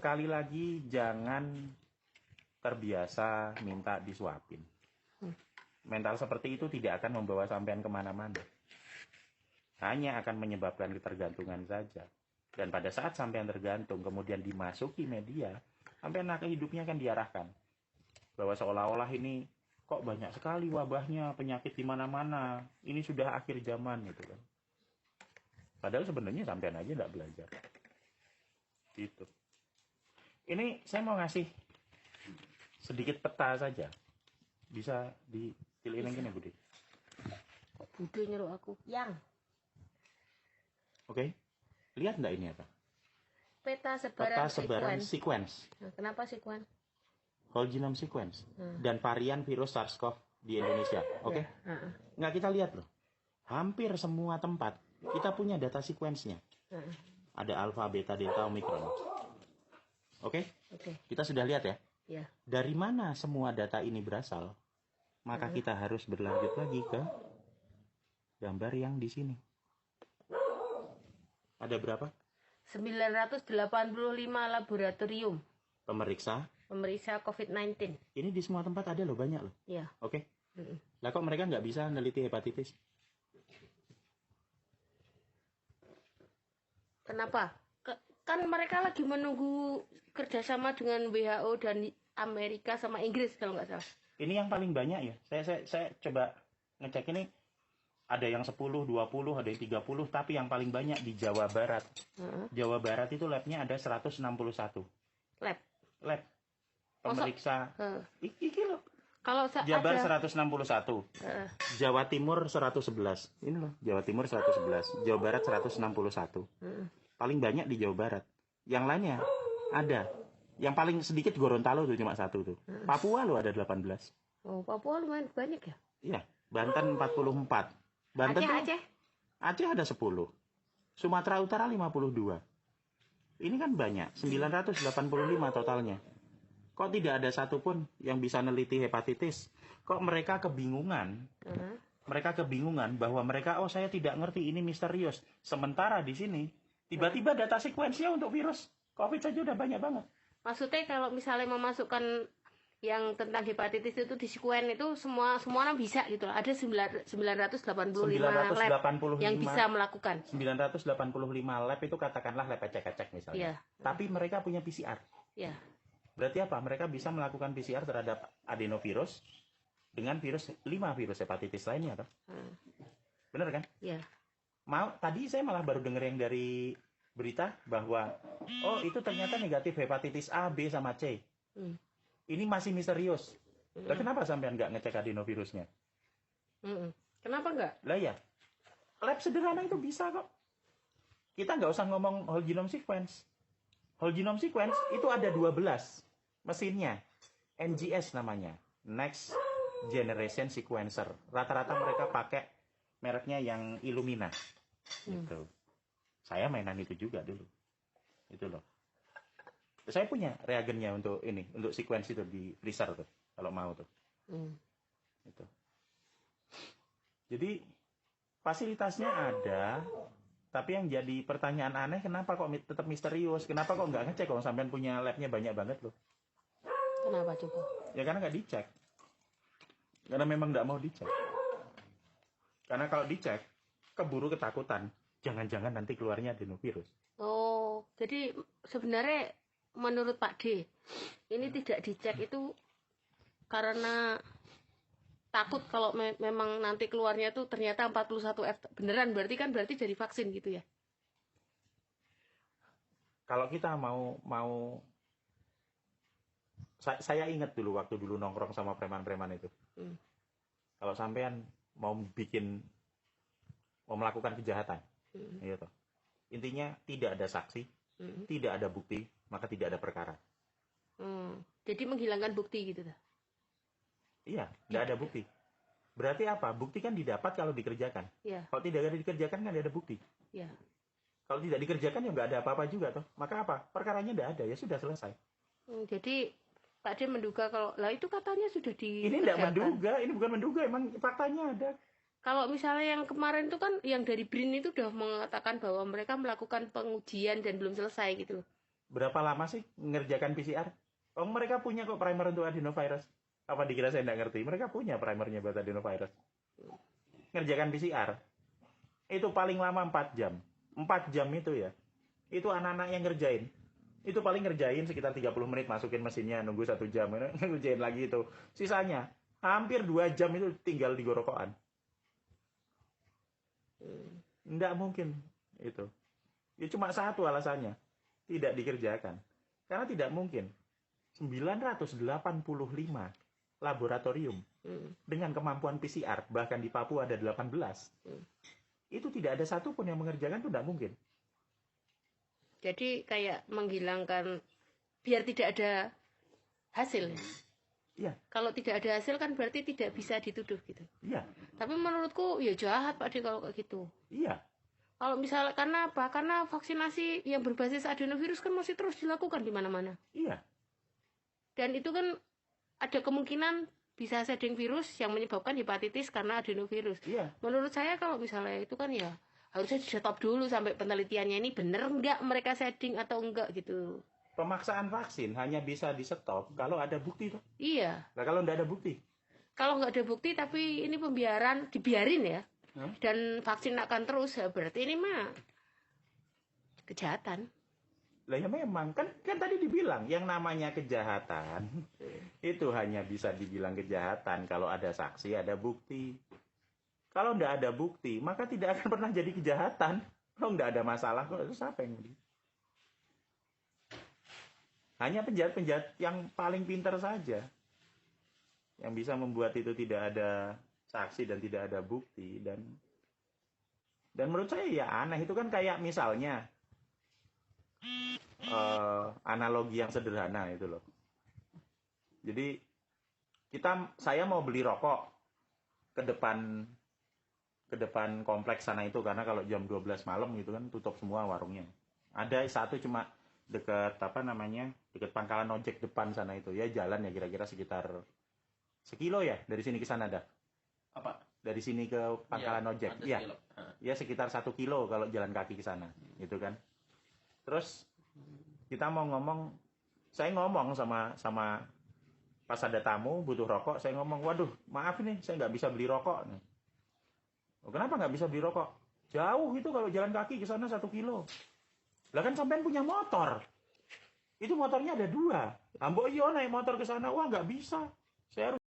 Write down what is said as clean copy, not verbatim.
Sekali lagi jangan terbiasa minta disuapin. Mental seperti itu tidak akan membawa sampean kemana-mana. Hanya akan menyebabkan ketergantungan saja. Dan pada saat sampean tergantung, kemudian dimasuki media, sampean hidupnya akan diarahkan. Bahwa seolah-olah ini kok banyak sekali wabahnya, penyakit di mana-mana. Ini sudah akhir zaman gitu kan. Padahal sebenarnya sampean aja nggak belajar. Gitu. Ini saya mau ngasih sedikit peta saja. Bisa ditiliin gini, Budi. Budi nyuruh aku. Yang. Oke. Lihat nggak ini apa? Peta sebaran sequence. Nah, kenapa sequence? Whole genome sequence. Dan varian virus SARS-CoV di Indonesia. Oke? Nggak kita lihat loh. Hampir semua tempat kita punya data sequence-nya. Ada alpha, beta, delta, omikron. Oke? Kita sudah lihat ya? Ya. Dari mana semua data ini berasal? Maka kita harus berlanjut lagi ke gambar yang di sini. Ada berapa? 985 laboratorium Pemeriksa COVID-19. Ini di semua tempat ada loh, banyak loh. Iya. Oke? Lah kok mereka nggak bisa meneliti hepatitis? Kenapa? Kan mereka lagi menunggu kerjasama dengan WHO dan Amerika sama Inggris kalau nggak salah. Ini yang paling banyak ya. Saya coba ngecek ini. Ada yang 10, 20, ada yang 30, tapi yang paling banyak di Jawa Barat. Jawa Barat itu labnya ada 161. Lab. Pemeriksa. Iki loh. Kalau Jabar 161. Jawa Timur 111. Ini loh, Jawa Timur 111. Jawa Barat 161. Paling banyak di Jawa Barat. Yang lainnya ada. Yang paling sedikit Gorontalo tuh cuma 1 tuh. Papua loh ada 18. Oh, Papua lumayan banyak ya? Iya, Banten 44. Banten Aceh ada 10. Sumatera Utara 52. Ini kan banyak, 985 totalnya. Kok tidak ada satupun yang bisa neliti hepatitis? Kok mereka kebingungan? Mereka kebingungan bahwa mereka, saya tidak ngerti, ini misterius. Sementara di sini, tiba-tiba data sekuensinya untuk virus COVID saja udah banyak banget. Maksudnya kalau misalnya memasukkan yang tentang hepatitis itu di sekuen itu semua bisa gitu loh. Ada 985 lab yang bisa melakukan. 985 lab itu katakanlah lab ecek-ecek misalnya. Tapi mereka punya PCR. Iya. Berarti apa? Mereka bisa melakukan PCR terhadap adenovirus dengan virus 5 virus hepatitis lainnya, toh? Bener kan? Iya. Tadi saya malah baru dengar yang dari berita bahwa itu ternyata negatif hepatitis A, B sama C. Ini masih misterius. Lah kenapa sampean nggak ngecek adenovirusnya? Kenapa nggak? Lah ya, lab sederhana itu bisa kok. Kita nggak usah ngomong whole genome sequence. Whole genome sequence itu ada 12 mesinnya. NGS namanya. Next Generation Sequencer. Rata-rata mereka pakai mereknya yang Illumina. Gitu. Saya mainan itu juga dulu. Itu loh. Saya punya reagennya untuk sequence itu di freezer tuh, kalau mau tuh. Itu. Jadi fasilitasnya ada, tapi yang jadi pertanyaan aneh, kenapa kok tetap misterius? Kenapa kok nggak ngecek kalau sampean punya labnya banyak banget loh? Kenapa coba? Ya karena nggak dicek. Karena memang nggak mau dicek. Karena kalau dicek, keburu ketakutan. Jangan-jangan nanti keluarnya adenovirus. Oh, jadi sebenarnya menurut Pak D, ini tidak dicek itu karena takut kalau memang nanti keluarnya tuh ternyata 41F beneran, berarti dari vaksin gitu ya? Kalau kita mau saya ingat dulu waktu dulu nongkrong sama preman-preman itu. Kalau sampean mau melakukan kejahatan, gitu. Intinya tidak ada saksi, tidak ada bukti, maka tidak ada perkara. Jadi menghilangkan bukti gitu dah. Iya, tidak ada bukti. Berarti apa? Bukti kan didapat kalau dikerjakan. Iya. Kalau tidak ada dikerjakan kan tidak ada bukti. Iya. Kalau tidak dikerjakan ya nggak ada apa-apa juga toh. Maka apa? Perkaranya tidak ada, ya sudah selesai. Jadi Pak D menduga kalau itu katanya sudah dikerjakan. Ini tidak menduga, ini bukan menduga, emang faktanya ada. Kalau misalnya yang kemarin itu kan yang dari BRIN itu udah mengatakan bahwa mereka melakukan pengujian dan belum selesai gitu loh. Berapa lama sih ngerjakan PCR? Oh, mereka punya kok primer untuk adenovirus. Apa dikira saya nggak ngerti? Mereka punya primernya buat adenovirus. Ngerjakan PCR. Itu paling lama 4 jam. 4 jam itu ya. Itu anak-anak yang ngerjain. Itu paling ngerjain sekitar 30 menit, masukin mesinnya, nunggu 1 jam. Ngerjain lagi itu. Sisanya, hampir 2 jam itu tinggal di gorokokan. Nggak mungkin itu. Ya cuma satu alasannya. Tidak dikerjakan. Karena tidak mungkin. 985 laboratorium dengan kemampuan PCR, bahkan di Papua ada 18. Itu tidak ada satupun yang mengerjakan, itu tidak mungkin. Jadi kayak menghilangkan biar tidak ada hasil. Iya. Kalau tidak ada hasil kan berarti tidak bisa dituduh gitu. Iya. Tapi menurutku ya jahat Pak De kalau kayak gitu. Iya. Kalau misalnya karena apa? Karena vaksinasi yang berbasis adenovirus kan masih terus dilakukan di mana-mana. Iya. Dan itu kan ada kemungkinan bisa shedding virus yang menyebabkan hepatitis karena adenovirus. Iya. Menurut saya kalau misalnya itu kan ya harusnya di-stop dulu sampai penelitiannya ini bener nggak mereka shedding atau enggak gitu. Pemaksaan vaksin hanya bisa di-stop kalau ada bukti toh. Iya. Nah, kalau nggak ada bukti. Kalau nggak ada bukti tapi ini pembiaran, dibiarin ya. Dan vaksin akan terus, ya berarti ini mah kejahatan. Lah ya memang kan tadi dibilang yang namanya kejahatan itu hanya bisa dibilang kejahatan kalau ada saksi, ada bukti. Kalau nggak ada bukti, maka tidak akan pernah jadi kejahatan. Kalau nggak ada masalah, kok siapa yang jadi? Hanya penjahat-penjahat yang paling pintar saja yang bisa membuat itu tidak ada saksi dan tidak ada bukti. Dan menurut saya ya aneh. Itu kan kayak misalnya analogi yang sederhana itu loh. Jadi saya mau beli rokok ke depan kompleks sana itu, karena kalau jam 12 malam gitu kan tutup semua warungnya. Ada satu cuma dekat dekat pangkalan ojek depan sana itu, ya jalan ya kira-kira sekitar sekilo ya dari sini ke sana dah. Apa? Dari sini ke pangkalan ojek. Iya. Ya sekitar 1 kilo kalau jalan kaki ke sana, gitu kan. Terus kita mau ngomong, saya ngomong sama pas ada tamu butuh rokok, saya ngomong, waduh maaf nih saya nggak bisa beli rokok nih. Oh, kenapa nggak bisa beli rokok? Jauh itu kalau jalan kaki ke sana 1 kilo. Lah kan sampean punya motor. Itu motornya ada 2. Ambok iyo naik motor ke sana, wah nggak bisa. Saya harus